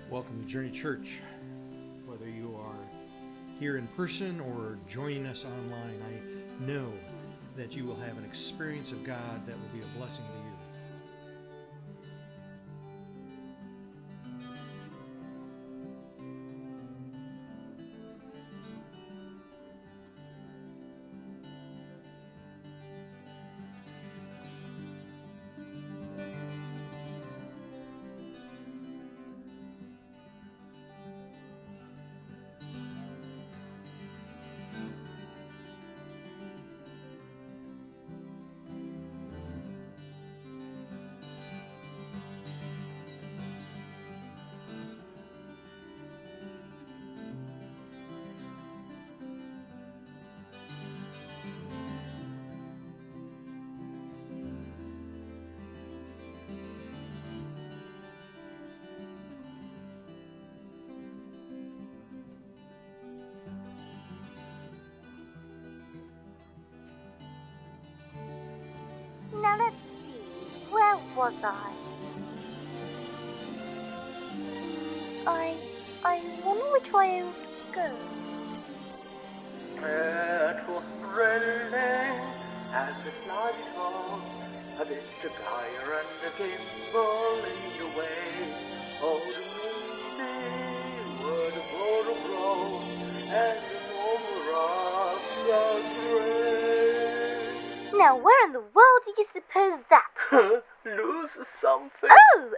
Welcome to Journey Church. Whether you are here in person or joining us online, I know that you will have an experience of God that will be a blessing to you. Now let's see, where was I? I wonder which way I ought to go. It was thrilling as the slide was, a bit of gyre and a gimble in the way. Oh, the music were the roll and the normal rocks are great. Now where in the world do you suppose that? Lose something? Oh!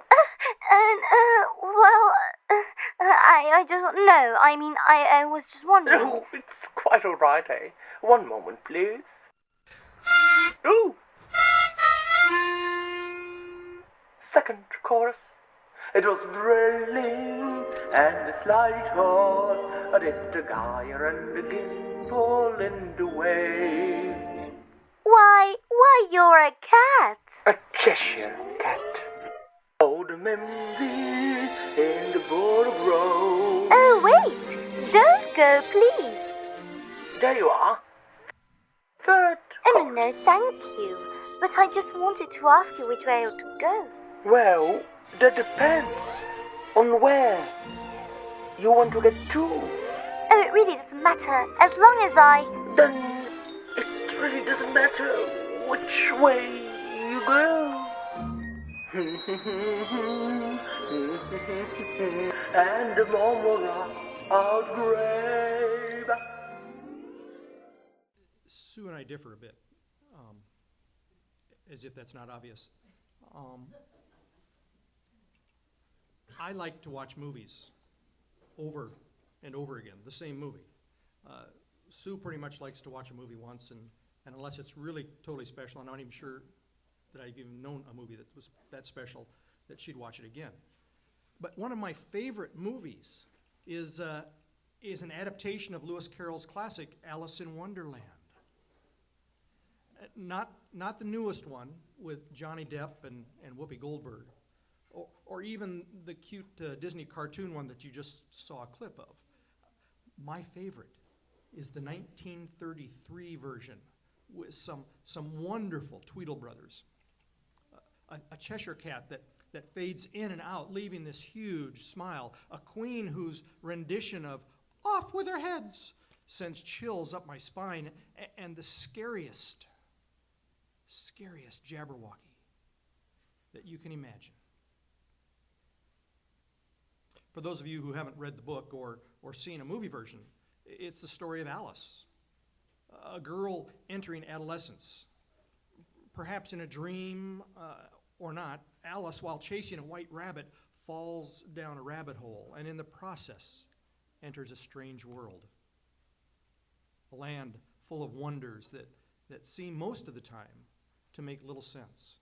I just, no, I mean, I was just wondering. Oh, it's quite all right, eh? One moment, please. Ooh! Second chorus. It was raining, and the slide was a little gyre and the gimble in the way. Why, you're a cat. A Cheshire cat. Old Mimsy in the border road. Oh, wait, don't go, please. There you are. Third Oh, chorus. no, thank you. But I just wanted to ask you which way I ought to go. Well, that depends on where you want to get to. Oh, it really doesn't matter, as long as Then it really doesn't matter which way you go. And the murmur out grave. Sue and I differ a bit, as if that's not obvious. I like to watch movies over and over again, the same movie. Sue pretty much likes to watch a movie once, and unless it's really totally special, I'm not even sure that I've even known a movie that was that special that she'd watch it again. But one of my favorite movies is an adaptation of Lewis Carroll's classic, Alice in Wonderland. Not the newest one with Johnny Depp and Whoopi Goldberg, or even the cute Disney cartoon one that you just saw a clip of. My favorite is the 1933 version with some wonderful Tweedle brothers. A Cheshire cat that fades in and out, leaving this huge smile. A queen whose rendition of "Off with their heads" sends chills up my spine. And the scariest Jabberwocky that you can imagine. For those of you who haven't read the book or seen a movie version, it's the story of Alice, a girl entering adolescence. Perhaps in a dream or not, Alice, while chasing a white rabbit, falls down a rabbit hole and in the process enters a strange world. A land full of wonders that seem most of the time to make little sense.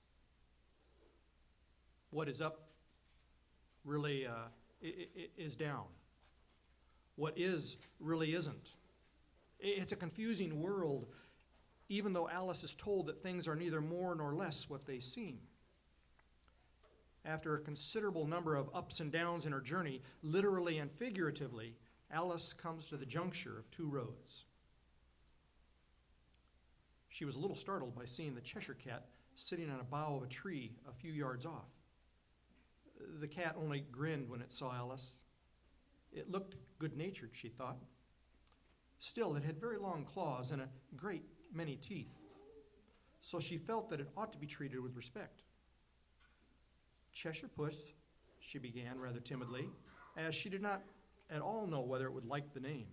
What is up really is down. What is really isn't. It's a confusing world, even though Alice is told that things are neither more nor less what they seem. After a considerable number of ups and downs in her journey, literally and figuratively, Alice comes to the juncture of two roads. She was a little startled by seeing the Cheshire cat sitting on a bough of a tree a few yards off. The cat only grinned when it saw Alice. It looked good-natured, she thought. Still, it had very long claws and a great many teeth, so she felt that it ought to be treated with respect. Cheshire Puss, she began rather timidly, as she did not at all know whether it would like the name.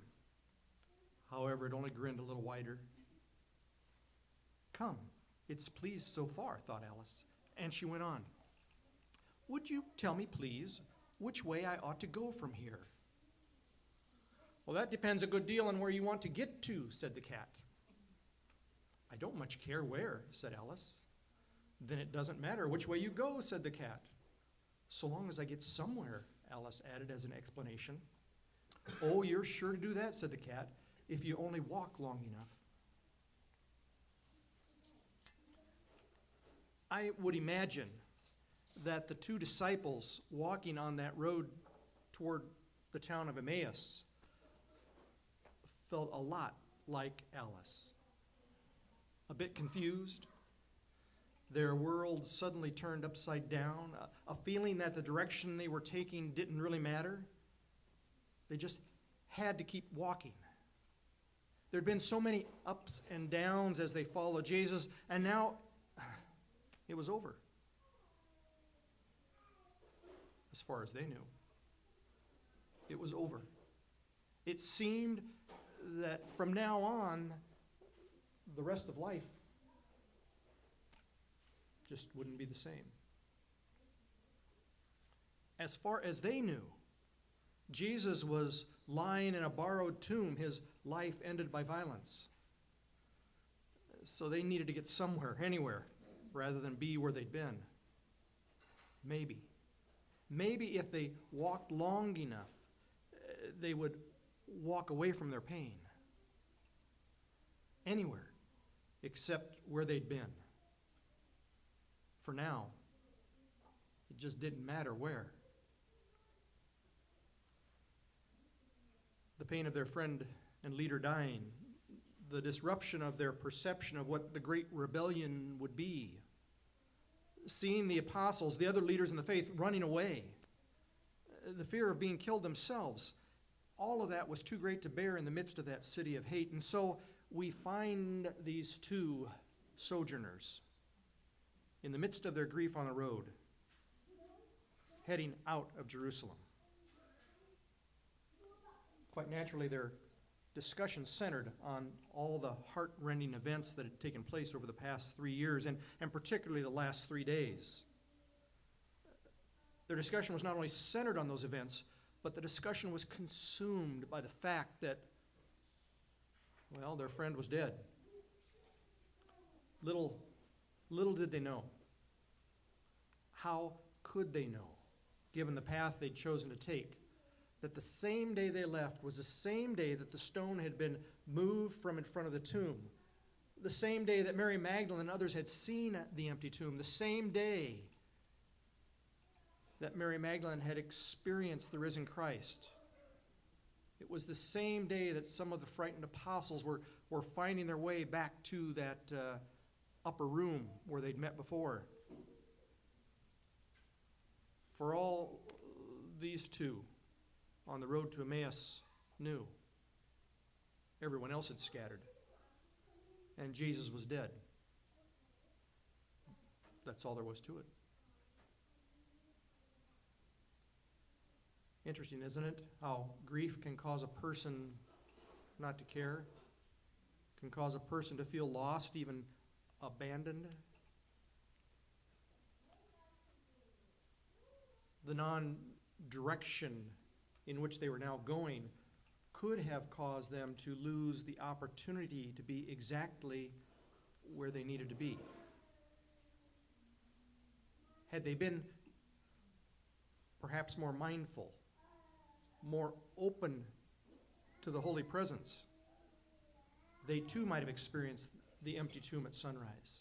However, it only grinned a little wider. Come, it's pleased so far, thought Alice, and she went on. Would you tell me, please, which way I ought to go from here? Well, that depends a good deal on where you want to get to, said the cat. I don't much care where, said Alice. Then it doesn't matter which way you go, said the cat. So long as I get somewhere, Alice added as an explanation. Oh, you're sure to do that, said the cat, if you only walk long enough. I would imagine that the two disciples walking on that road toward the town of Emmaus felt a lot like Alice. A bit confused, their world suddenly turned upside down, a feeling that the direction they were taking didn't really matter. They just had to keep walking. There'd been so many ups and downs as they followed Jesus, and now it was over. As far as they knew, it was over. It seemed that from now on, the rest of life just wouldn't be the same. As far as they knew, Jesus was lying in a borrowed tomb, his life ended by violence. So they needed to get somewhere, anywhere, rather than be where they'd been. Maybe if they walked long enough, they would walk away from their pain. Anywhere except where they'd been. For now, it just didn't matter where. The pain of their friend and leader dying, the disruption of their perception of what the great rebellion would be, seeing the apostles, the other leaders in the faith, running away, the fear of being killed themselves, all of that was too great to bear in the midst of that city of hate. And so we find these two sojourners in the midst of their grief on the road, heading out of Jerusalem. Quite naturally, their discussion centered on all the heart-rending events that had taken place over the past 3 years, and particularly the last 3 days. Their discussion was not only centered on those events, but the discussion was consumed by the fact that, well, their friend was dead. Little did they know. How could they know, given the path they'd chosen to take, that the same day they left was the same day that the stone had been moved from in front of the tomb, the same day that Mary Magdalene and others had seen the empty tomb, the same day that Mary Magdalene had experienced the risen Christ. It was the same day that some of the frightened apostles were finding their way back to that upper room where they'd met before. For all these two on the road to Emmaus knew, everyone else had scattered, and Jesus was dead. That's all there was to it. Interesting, isn't it? How grief can cause a person not to care, can cause a person to feel lost, even abandoned. The non-direction in which they were now going could have caused them to lose the opportunity to be exactly where they needed to be. Had they been perhaps more mindful, more open to the holy presence, they too might have experienced the empty tomb at sunrise.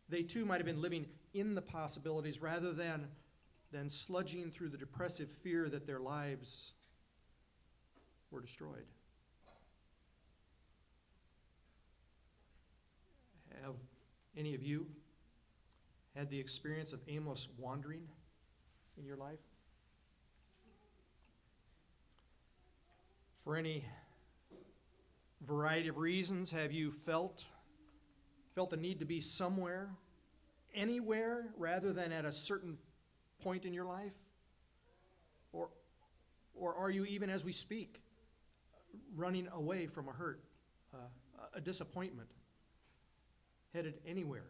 They too might have been living in the possibilities rather than sludging through the depressive fear that their lives were destroyed. Have any of you had the experience of aimless wandering in your life? For any variety of reasons, have you felt the need to be somewhere, anywhere, rather than at a certain point in your life? Or are you, even as we speak, running away from a hurt, a disappointment, headed anywhere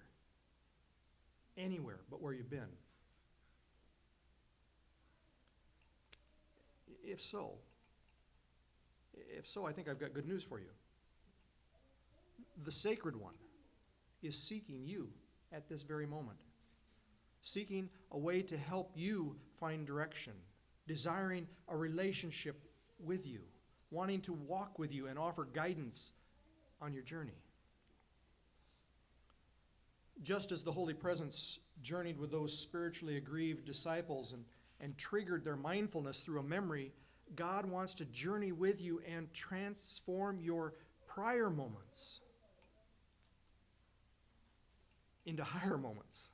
but where you've been? If so, I think I've got good news for you. The Sacred One is seeking you at this very moment, seeking a way to help you find direction, desiring a relationship with you, wanting to walk with you and offer guidance on your journey. Just as the Holy Presence journeyed with those spiritually aggrieved disciples and triggered their mindfulness through a memory, God wants to journey with you and transform your prior moments into higher moments.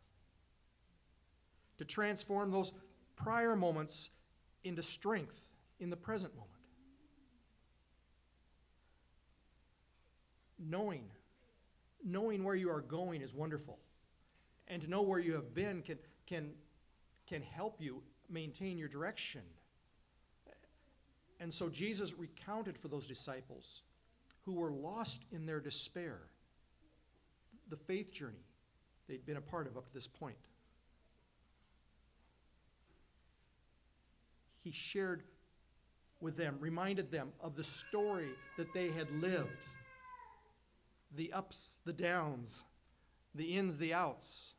To transform those prior moments into strength in the present moment. Knowing where you are going is wonderful. And to know where you have been can help you maintain your direction. And so Jesus recounted for those disciples who were lost in their despair the faith journey they'd been a part of up to this point. He shared with them, reminded them of the story that they had lived, the ups, the downs, the ins, the outs,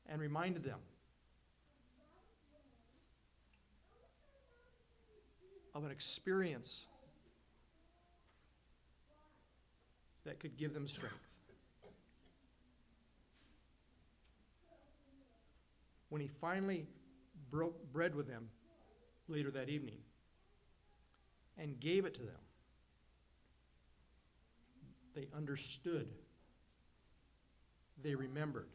and reminded them of an experience that could give them strength. When he finally broke bread with them later that evening and gave it to them, they understood. They remembered.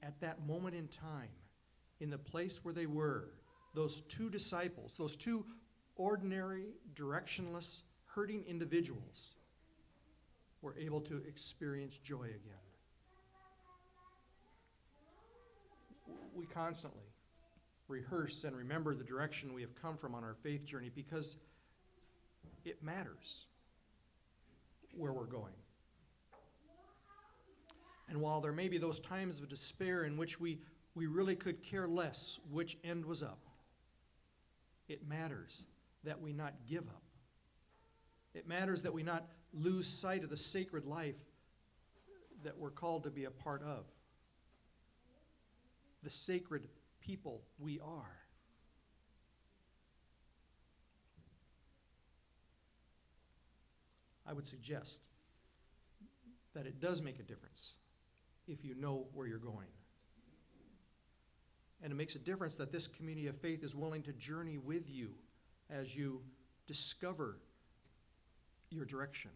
At that moment in time, in the place where they were, those two disciples, those two ordinary, directionless, hurting individuals were able to experience joy again. We constantly rehearse and remember the direction we have come from on our faith journey because it matters where we're going. And while there may be those times of despair in which we really could care less which end was up, it matters that we not give up. It matters that we not lose sight of the sacred life that we're called to be a part of. The sacred people we are. I would suggest that it does make a difference if you know where you're going. And it makes a difference that this community of faith is willing to journey with you as you discover your direction.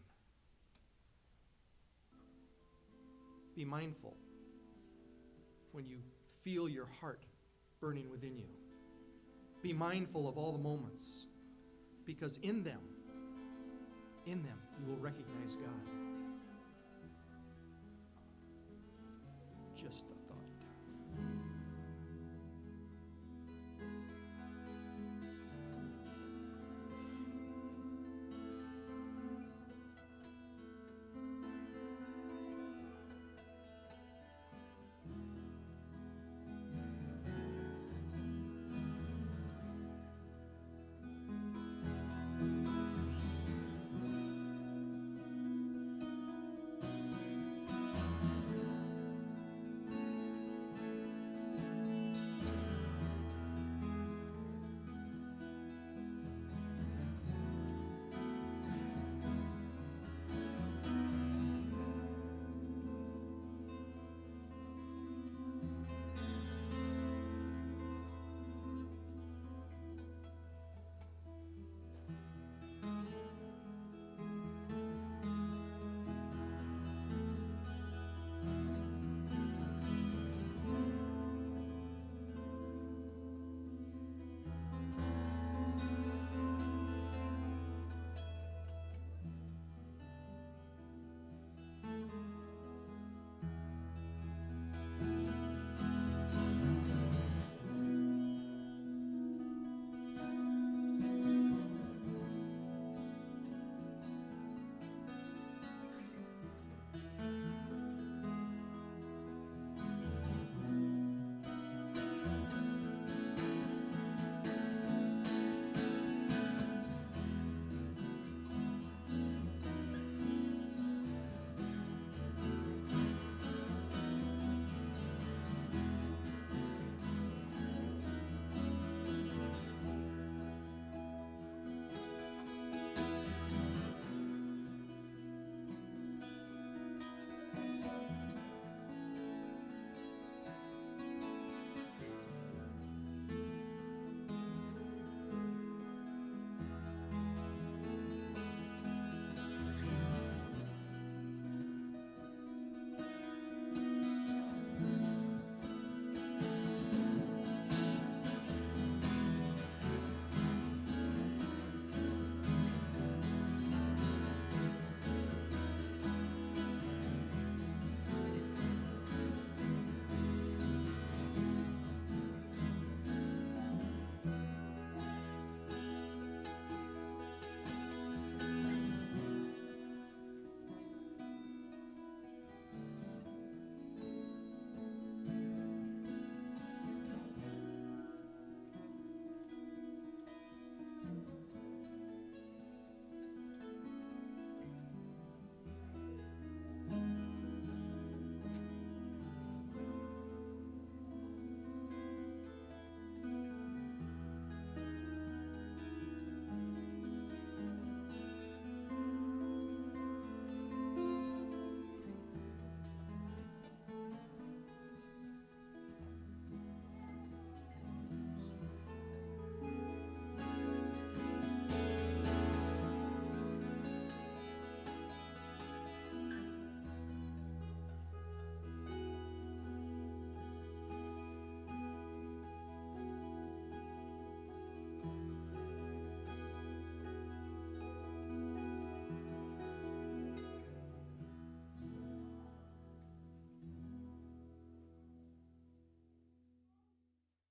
Be mindful when you feel your heart burning within you. Be mindful of all the moments, because in them, you will recognize God.